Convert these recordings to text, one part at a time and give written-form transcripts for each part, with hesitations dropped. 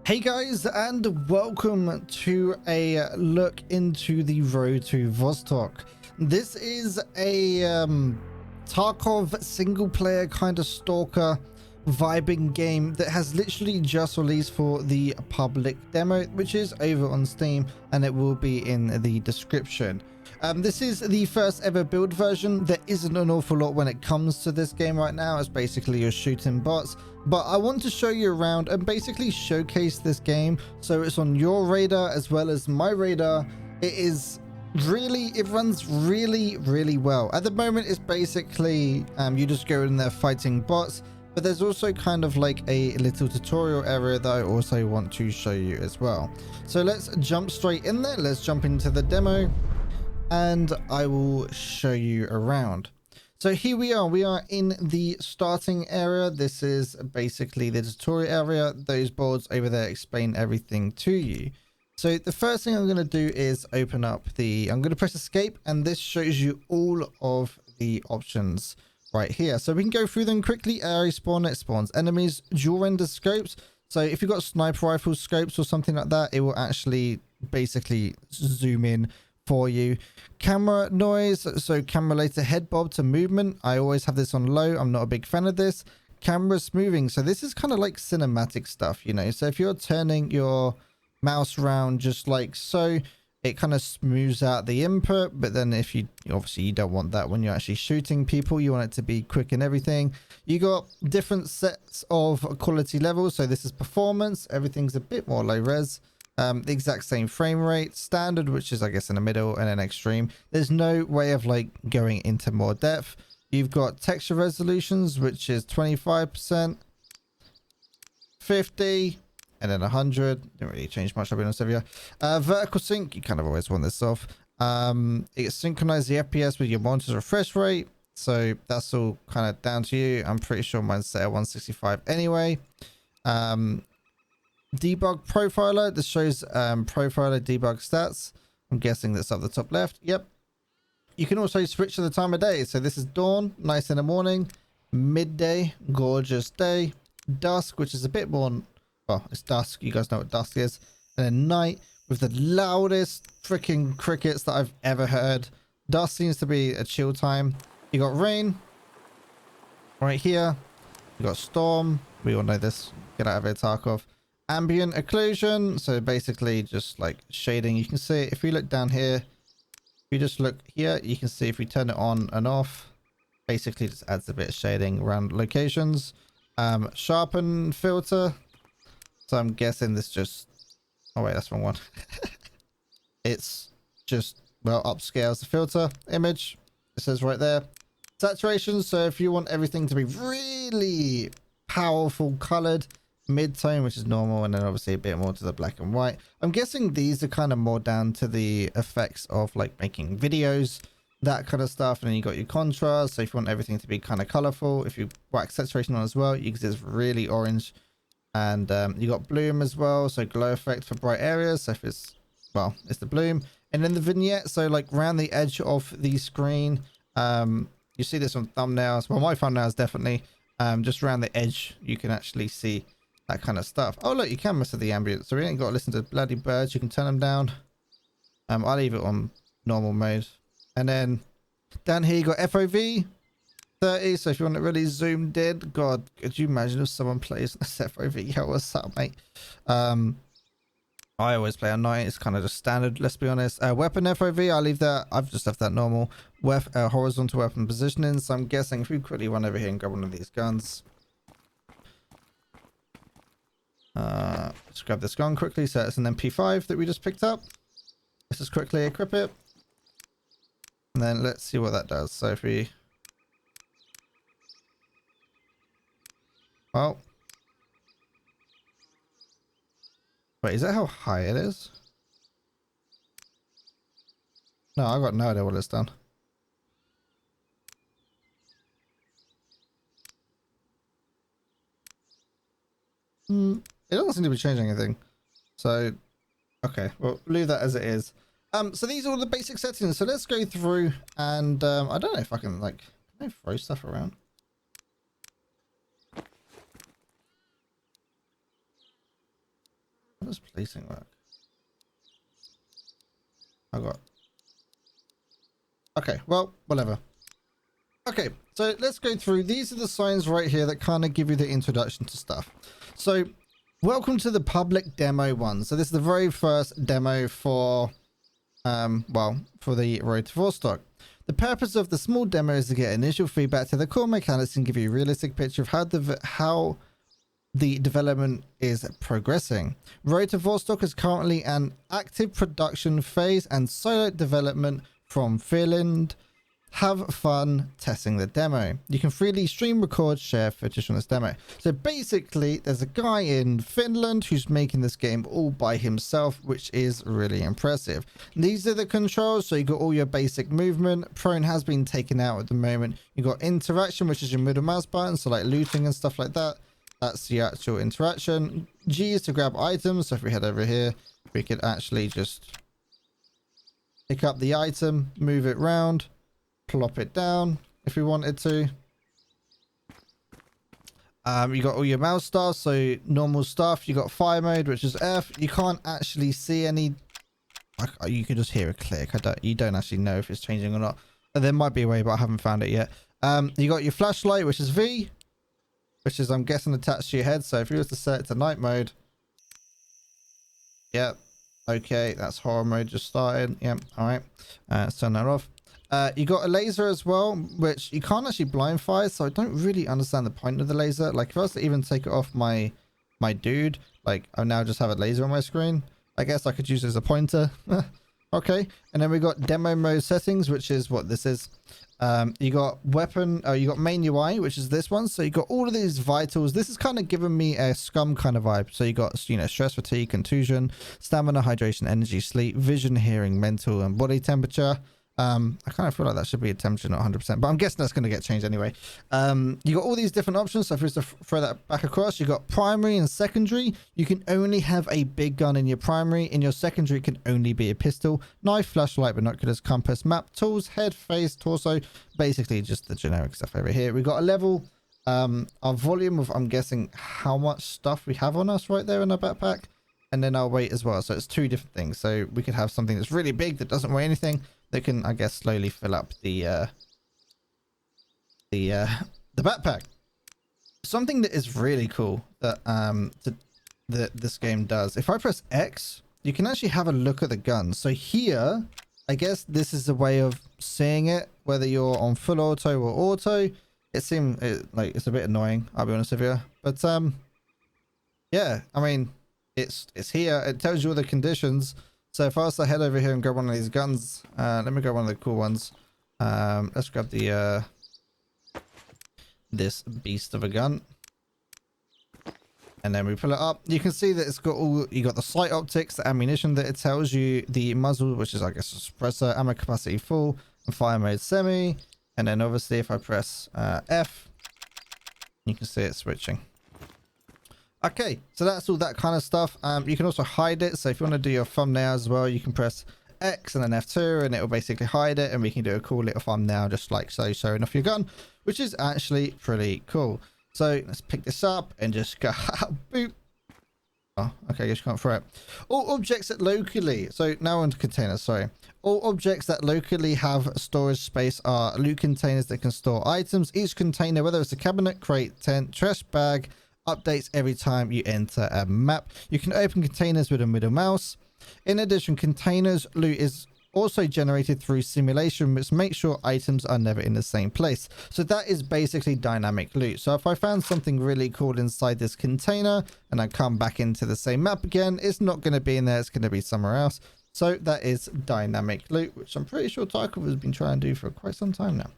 Hey guys, and welcome to a look into the road to Vostok. This is a Tarkov single player kind of stalker vibing game that has literally just released for the public demo, which is over on Steam, and it will be in the description. This is the first ever build version. There isn't an awful lot when it comes to this game right now. It's basically you're shooting bots, but I want to show you around and basically showcase this game so it's on your radar as well as my radar. It runs really well. At the moment, it's basically you just go in there fighting bots, but there's also kind of like a little tutorial area that I also want to show you as well. So let's jump straight in there. Let's jump into the demo and I will show you around. So here we are in the starting area. This is basically the tutorial area. Those boards over there explain everything to you. So the first thing I'm going to do is open up I'm going to press escape, and this shows you all of the options right here. So we can go through them quickly. Area spawn, it spawns enemies, dual render scopes. So if you've got sniper rifle scopes or something like that, it will actually basically zoom in for you. Camera noise, so camera related head bob to movement. I always have this on low. I'm not a big fan of this. Camera smoothing, so this is kind of like cinematic stuff, you know. So if you're turning your mouse around just like so, it kind of smooths out the input. But then if you obviously you don't want that when you're actually shooting people, you want it to be quick and everything. You got different sets of quality levels. So this is performance, everything's a bit more low res. The exact same frame rate, standard, which is I guess in the middle, and then extreme. There's no way of like going into more depth. You've got texture resolutions, which is 25%, 50, and then 100. Didn't really change much, I'll be honest with you. Vertical sync, you kind of always want this off. It synchronize the FPS with your monitor's refresh rate, so that's all kind of down to you. I'm pretty sure mine's set at 165 anyway. Debug profiler, this shows profiler debug stats. I'm guessing that's up the top left. Yep. You can also switch to the time of day. So this is dawn, nice in the morning. Midday, gorgeous day. Dusk, which is a bit more, well, it's dusk, you guys know what dusk is. And then night with the loudest freaking crickets that I've ever heard. Dusk seems to be a chill time. You got rain right here. You got storm, we all know this. Get out of here, Tarkov. Ambient occlusion, so basically just like shading. You can see if we look down here, if you just look here, you can see if we turn it on and off, basically just adds a bit of shading around locations. Sharpen filter, so I'm guessing this just, oh wait, that's the wrong one. It's just, well, upscales the filter image. It says right there. Saturation, so if you want everything to be really powerful colored. Mid-tone, which is normal, and then obviously a bit more to the black and white. I'm guessing these are kind of more down to the effects of like making videos, that kind of stuff. And then you got your contrast, so if you want everything to be kind of colorful, if you whack saturation on as well, you can see it's really orange. And you got bloom as well, so glow effect for bright areas. So if it's, well, it's the bloom. And then the vignette, so like around the edge of the screen, you see this on thumbnails, well, my thumbnails definitely, just around the edge you can actually see that kind of stuff. Oh look, you can mess with the ambient, so we ain't got to listen to bloody birds. You can turn them down. I'll leave it on normal mode. And then down here you got FOV 30, so if you want it really zoomed in. God, could you imagine if someone plays this FOV? Yo, what's up, mate? I always play on 90. It's kind of just standard, let's be honest. Weapon FOV, I'll leave that. I've just left that normal. Horizontal weapon positioning, so I'm guessing if we quickly run over here and grab one of these guns. Let's grab this gun quickly. So it's an MP5 that we just picked up. Let's just quickly equip it, and then let's see what that does. So if we, well, wait, is that how high it is? No, I've got no idea what it's done. It doesn't seem to be changing anything. So, okay, well, leave that as it is. So these are all the basic settings. So let's go through and I don't know if I can like, can I throw stuff around? How does placing work? I got. Okay, well, whatever. Okay, so let's go through. These are the signs right here that kind of give you the introduction to stuff. So, welcome to the public demo one. So this is the very first demo for, well, for the Road to Vostok. The purpose of the small demo is to get initial feedback to the core mechanics and give you a realistic picture of how the development is progressing. Road to Vostok is currently an active production phase and solo development from Finland. Have fun testing the demo. You can freely stream, record, share footage from this demo. So basically, there's a guy in Finland who's making this game all by himself, which is really impressive. These are the controls. So you got all your basic movement. Prone has been taken out at the moment. You got interaction, which is your middle mouse button. So like looting and stuff like that. That's the actual interaction. G is to grab items. So if we head over here, we could actually just pick up the item, move it around, plop it down if we wanted to. You got all your mouse stuff, so normal stuff. You got fire mode, which is F. You can't actually see any. You can just hear a click. You don't actually know if it's changing or not. There might be a way, but I haven't found it yet. You got your flashlight, which is V, which is, I'm guessing, attached to your head. So if you was to set it to night mode, yep, okay, that's horror mode just started. Yep, all right, let's turn that off. You got a laser as well, which you can't actually blind fire, so I don't really understand the point of the laser. Like if I was to even take it off my dude, like I now just have a laser on my screen. I guess I could use it as a pointer. Okay, and then we got demo mode settings, which is what this is. You got weapon, you got main UI, which is this one. So you got all of these vitals. This is kind of giving me a Scum kind of vibe. So you got, you know, stress, fatigue, contusion, stamina, hydration, energy, sleep, vision, hearing, mental, and body temperature. I kind of feel like that should be a temperature, not 100%, but I'm guessing that's going to get changed anyway. You got all these different options. So if we was to throw that back across, you got primary and secondary. You can only have a big gun in your primary. In your secondary, it can only be a pistol, knife, flashlight, binoculars, compass, map, tools, head, face, torso. Basically just the generic stuff over here. We got a level, our volume of, I'm guessing, how much stuff we have on us right there in our backpack, and then our weight as well. So it's two different things. So we could have something that's really big that doesn't weigh anything. They can, I guess, slowly fill up the backpack. Something that is really cool that this game does. If I press X, you can actually have a look at the gun. So here, I guess this is a way of seeing it, whether you're on full auto or auto. It seems like it's a bit annoying, I'll be honest with you. But yeah, I mean, it's here. It tells you all the conditions. So if I was to head over here and grab one of these guns, let me grab one of the cool ones. Let's grab the this beast of a gun, and then we pull it up. You can see that it's got all. You got the sight optics, the ammunition that it tells you, the muzzle, which is, I guess, a suppressor, ammo capacity full, and fire mode semi. And then obviously, if I press F, you can see it switching. Okay, so that's all that kind of stuff. You can also hide it. So if you want to do your thumbnail as well, you can press X and then F2 and it will basically hide it. And we can do a cool little thumbnail just like so, showing off your gun, which is actually pretty cool. So let's pick this up and just go, boop. Oh, okay, I guess you can't throw it. All objects that locally, so now onto containers, sorry. All objects that locally have storage space are loot containers that can store items. Each container, whether it's a cabinet, crate, tent, trash bag, updates every time you enter a map. You can open containers with a middle mouse. In addition, containers loot is also generated through simulation, which makes sure items are never in the same place. So that is basically dynamic loot. So if I found something really cool inside this container and I come back into the same map again, it's not going to be in there, it's going to be somewhere else. So that is dynamic loot, which I'm pretty sure Tarkov has been trying to do for quite some time now.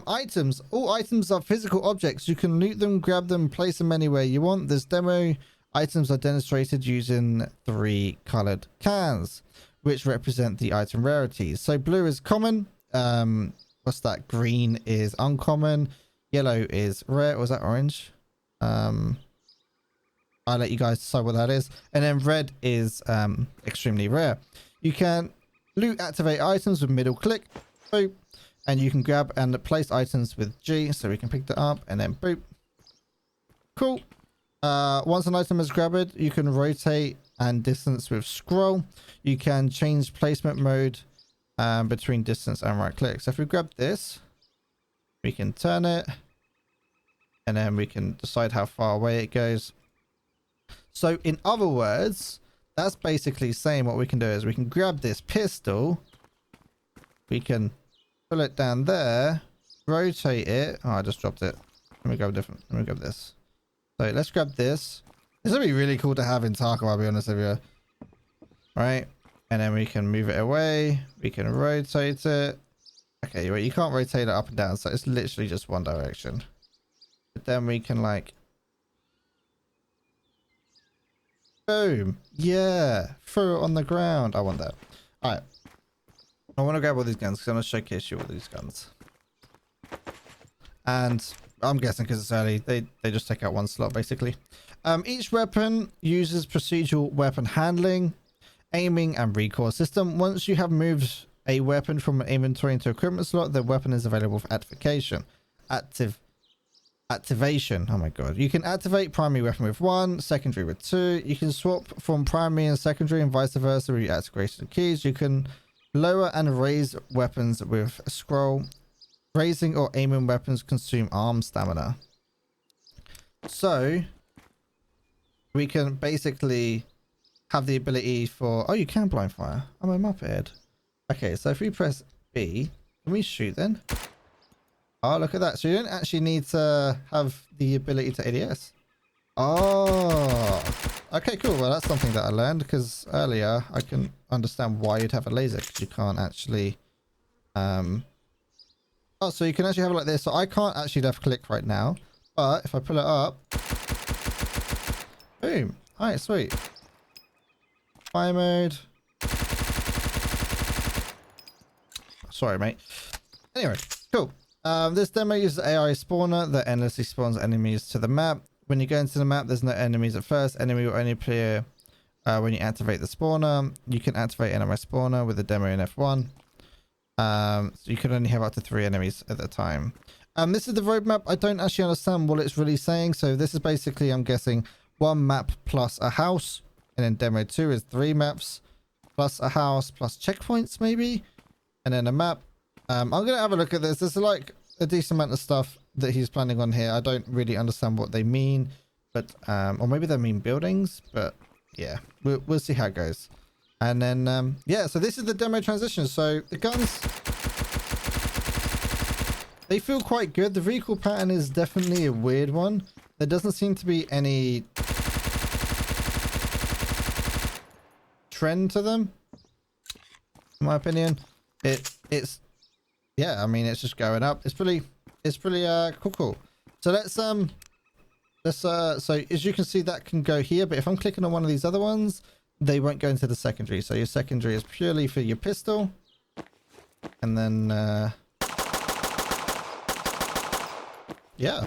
Items. All items are physical objects. You can loot them, grab them, place them anywhere you want. This demo items are demonstrated using 3 colored cans, which represent the item rarities. So blue is common. What's that? Green is uncommon. Yellow is rare. Or was that orange? I'll let you guys decide what that is. And then red is extremely rare. You can loot activate items with middle click. Boop. And you can grab and place items with G, so we can pick that up and then boop. Cool. Once an item is grabbed, you can rotate and distance with scroll. You can change placement mode between distance and right click. So if we grab this, we can turn it, and then we can decide how far away it goes. So in other words, that's basically saying what we can do is we can grab this pistol, we can pull it down there, rotate it. Oh, I just dropped it. Let me grab different. Let me grab this. So let's grab this. This would be really cool to have in Tarkov, I'll be honest with you. Right? And then we can move it away. We can rotate it. Okay, wait, you can't rotate it up and down, so it's literally just one direction. But then we can like... Boom. Yeah. Throw it on the ground. I want that. Alright. I want to grab all these guns because I'm going to showcase you all these guns. And I'm guessing because it's early, they just take out one slot basically. Each weapon uses procedural weapon handling, aiming, and recoil system. Once you have moved a weapon from an inventory into equipment slot, the weapon is available for activation. Activation. Oh my god. You can activate primary weapon with 1, secondary with 2. You can swap from primary and secondary and vice versa with your activation keys. You can lower and raise weapons with a scroll. Raising or aiming weapons consume arm stamina. So we can basically have the ability for... Oh, you can blind fire. I'm a muppet. Okay, so if we press B, can we shoot then? Oh, look at that. So you don't actually need to have the ability to ADS. Oh, okay, cool. Well, that's something that I learned because earlier I can understand why you'd have a laser because you can't actually... Oh, so you can actually have it like this. So I can't actually left click right now, but if I pull it up, boom. All right, sweet. Fire mode. Sorry, mate. Anyway, cool. This demo uses AI spawner that endlessly spawns enemies to the map. When you go into the map, there's no enemies at first. Enemy will only appear when you activate the spawner. You can activate enemy spawner with the demo in F1. So you can only have up to 3 enemies at a time. This is the roadmap. I don't actually understand what it's really saying. So this is basically, I'm guessing, 1 map plus a house. And then demo 2 is 3 maps plus a house plus checkpoints maybe. And then a map. I'm going to have a look at this. There's like a decent amount of stuff that he's planning on here. I don't really understand what they mean. But, or maybe they mean buildings. But yeah, we'll see how it goes. And then, yeah, so this is the demo transition. So the guns, they feel quite good. The recoil pattern is definitely a weird one. There doesn't seem to be any trend to them, in my opinion. It's, yeah, I mean, it's just going up. It's pretty cool. So so as you can see, that can go here. But if I'm clicking on one of these other ones, they won't go into the secondary. So your secondary is purely for your pistol. And then, yeah.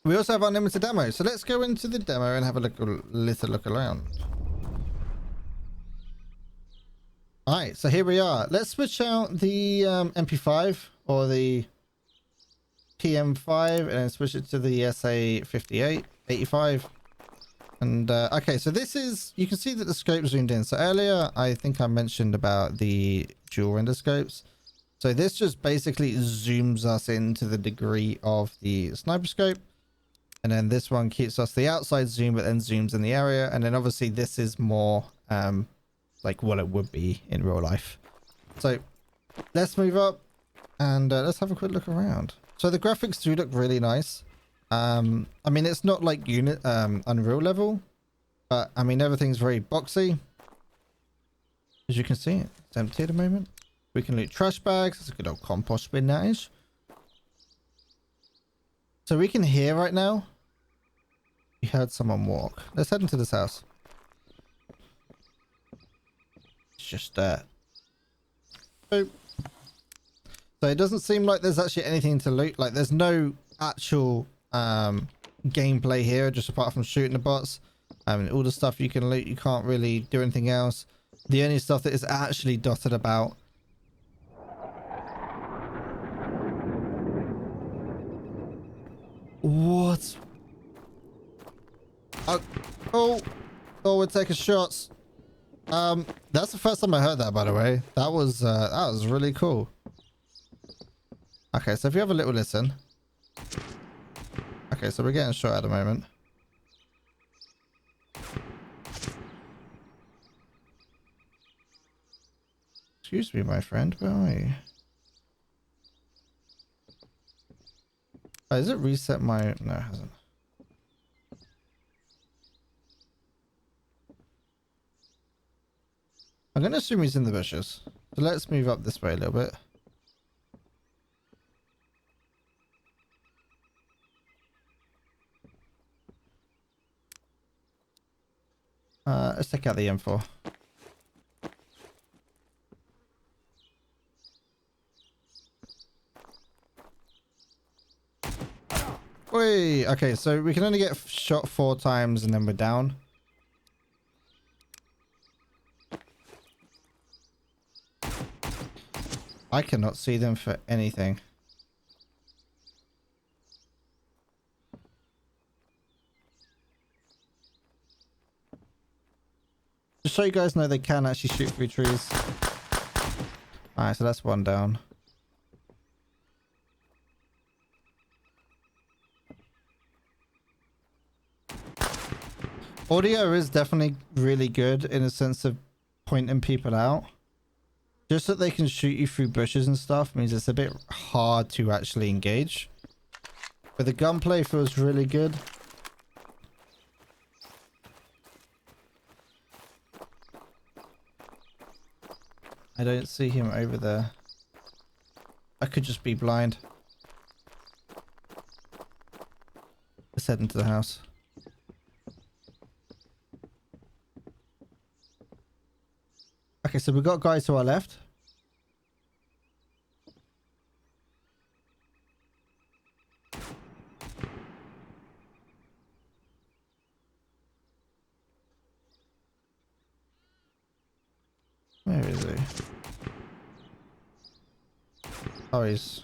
We also have unlimited demo. So let's go into the demo and have a little look around. Alright, so here we are. Let's switch out the MP5 or the PM5 and then switch it to the SA58, 85. And okay, so this is, you can see that the scope zoomed in. So earlier, I think I mentioned about the dual render scopes. So this just basically zooms us into the degree of the sniper scope. And then this one keeps us the outside zoom, but then zooms in the area. And then obviously this is more like what it would be in real life. So let's move up and let's have a quick look around. So the graphics do look really nice. I mean, it's not like Unreal level, but I mean, everything's very boxy. As you can see, it's empty at the moment. We can loot trash bags. It's a good old compost bin, that is. So we can hear right now. We heard someone walk. Let's head into this house. It's just there. So it doesn't seem like there's actually anything to loot. Like there's no actual gameplay here, just apart from shooting the bots. All the stuff you can loot, you can't really do anything else. The only stuff that is actually dotted about. What? Oh. Oh, we're taking shots. That's the first time I heard that, by the way. That was really cool. Okay, so if you have a little listen. Okay, so we're getting shot at the moment. Excuse me, my friend. Where are you? Oh, has it reset my... No, it hasn't. I'm going to assume he's in the bushes. So let's move up this way a little bit. Let's check out the M4. Wait, okay, so we can only get shot 4 times and then we're down. I cannot see them for anything. Just so you guys know, they can actually shoot through trees. Alright, so that's 1 down. Audio is definitely really good in a sense of pointing people out. Just that they can shoot you through bushes and stuff means it's a bit hard to actually engage. But the gunplay feels really good. I don't see him over there. I could just be blind. Let's head into the house. Okay, so we've got guys to our left. Where is he? Oh, he's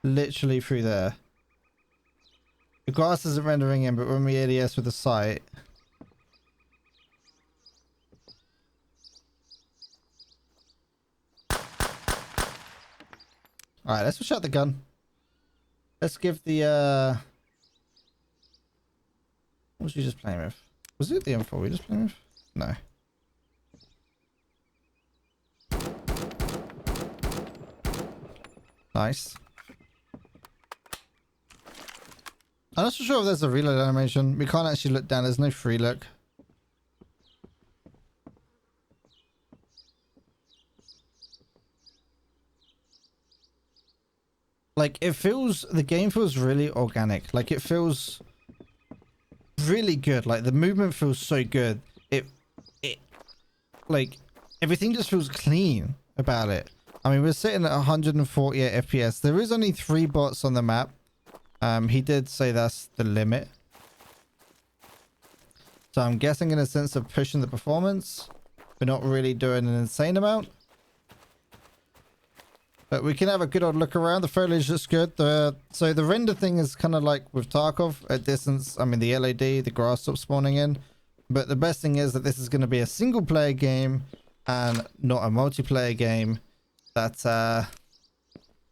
literally through there. The grass isn't rendering in, but when we ADS with the sight... Alright, let's switch out the gun. Let's give the, what was you just playing with? Was it the M4 we were just playing with? No. Nice. I'm not so sure if there's a reload animation. We can't actually look down. There's no free look. Like, it feels... The game feels really organic. Like, it feels really good. Like, the movement feels so good. Like, everything just feels clean about it. I mean, we're sitting at 148 FPS. There is only 3 bots on the map. He did say that's the limit. So I'm guessing in a sense of pushing the performance. We're not really doing an insane amount. But we can have a good old look around. The foliage looks good. So the render thing is kind of like with Tarkov at distance. I mean, the LED, the grass stops spawning in. But the best thing is that this is going to be a single player game and not a multiplayer game. That,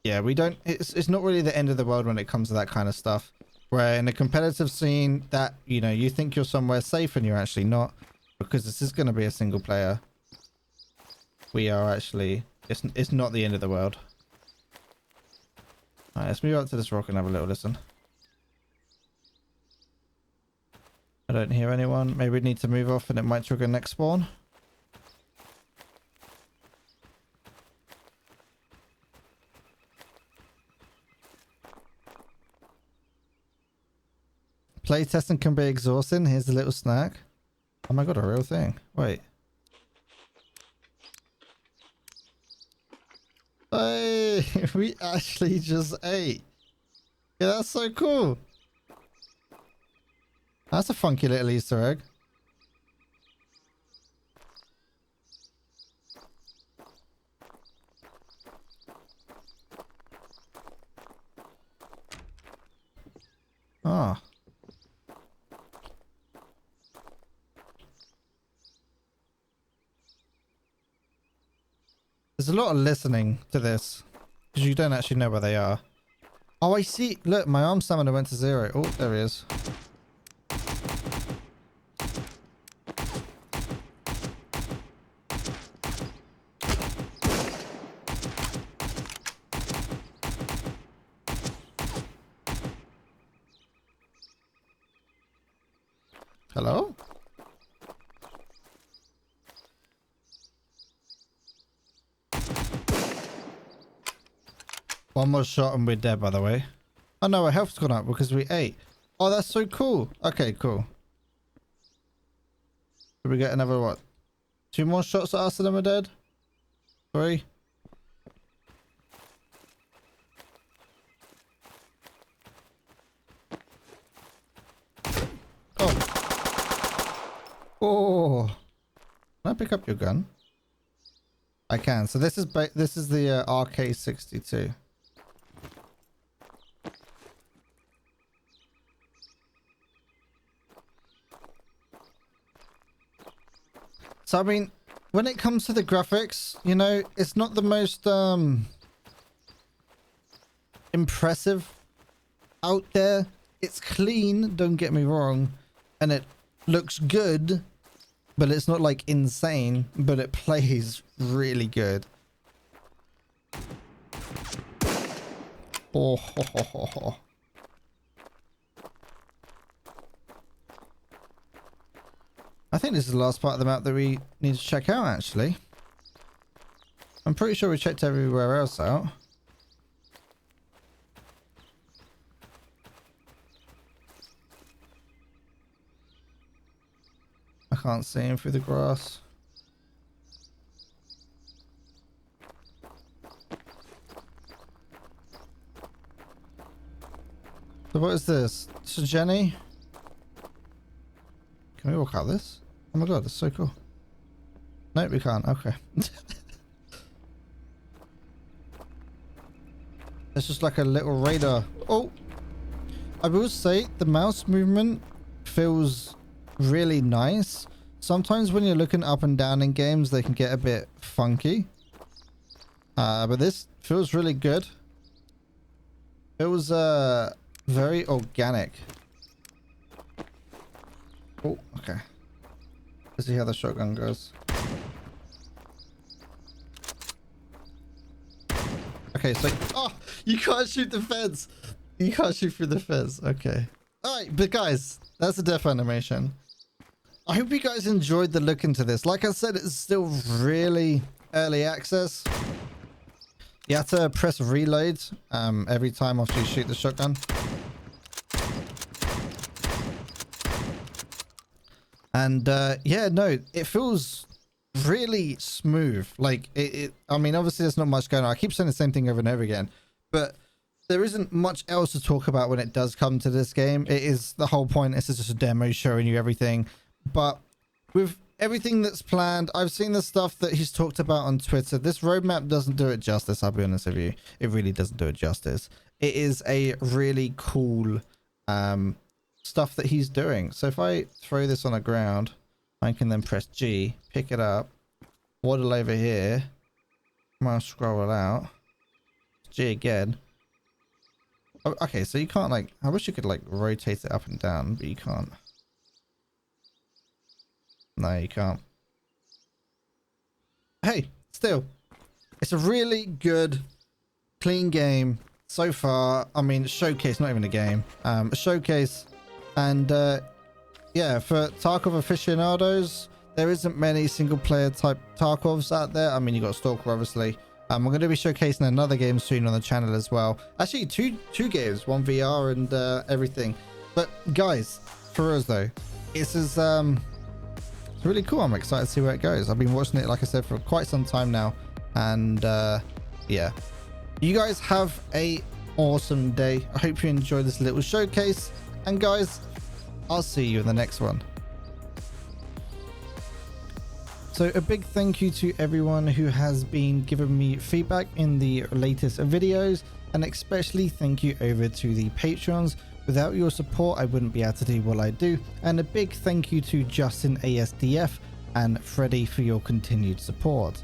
yeah, we don't... It's not really the end of the world when it comes to that kind of stuff. Where in a competitive scene that, you know, you think you're somewhere safe and you're actually not. Because this is going to be a single player. We are actually... It's not the end of the world. Alright, let's move out to this rock and have a little listen. I don't hear anyone. Maybe we need to move off and it might trigger next spawn. Playtesting can be exhausting. Here's a little snack. Oh my god, a real thing. Wait. Hey, we actually just ate. Yeah, that's so cool. That's a funky little Easter egg. Ah. There's a lot of listening to this because you don't actually know where they are. Oh, I see. Look, my arm stamina went to 0. Oh, there he is. Hello? One more shot and we're dead, by the way. Oh no, our health's gone up because we ate. Oh, that's so cool. Okay, cool. Did we get another, what? 2 more shots at us and then we're dead? 3? Oh. Oh. Can I pick up your gun? I can. So this is the RK62. So I mean, when it comes to the graphics, you know, it's not the most impressive out there. It's clean, don't get me wrong, and it looks good, but it's not like insane, but it plays really good. Oh, ho, ho, ho, ho. I think this is the last part of the map that we need to check out, actually. I'm pretty sure we checked everywhere else out. I can't see him through the grass. So what is this? So Jenny? Can we walk out this? Oh my god, that's so cool. No, we can't. Okay. It's just like a little radar. Oh! I will say the mouse movement feels really nice. Sometimes when you're looking up and down in games, they can get a bit funky. But this feels really good. It was very organic. Oh, okay. Let's see how the shotgun goes. Okay, so oh, you can't shoot the fence. You can't shoot through the fence. Okay. All right, but guys, that's the death animation. I hope you guys enjoyed the look into this. Like I said, it's still really early access. You have to press reload every time after you shoot the shotgun. And yeah, no, it feels really smooth. Like I mean, obviously there's not much going on. I keep saying the same thing over and over again, but there isn't much else to talk about when it does come to this game. It is the whole point. This is just a demo showing you everything. But with everything that's planned, I've seen the stuff that he's talked about on Twitter. This roadmap doesn't do it justice. I'll be honest with you. It really doesn't do it justice. It is a really cool stuff that he's doing. So if I throw this on the ground, I can then press G, pick it up, waddle over here, mouse scroll it out, G again. Oh, okay, so you can't like, I wish you could like rotate it up and down, but you can't. No, you can't. Hey, still, it's a really good, clean game so far. I mean, showcase, not even a game, a showcase. And yeah, for Tarkov aficionados, there isn't many single player type Tarkovs out there. I mean, you got Stalker, obviously. We're going to be showcasing another game soon on the channel as well. Actually, two games, one VR and everything. But guys, for us though, this is it's really cool. I'm excited to see where it goes. I've been watching it, like I said, for quite some time now. And yeah, you guys have a awesome day. I hope you enjoyed this little showcase. And guys, I'll see you in the next one. So a big thank you to everyone who has been giving me feedback in the latest videos, and especially thank you over to the Patreons. Without your support, I wouldn't be able to do what I do. And a big thank you to Justin ASDF and Freddie for your continued support.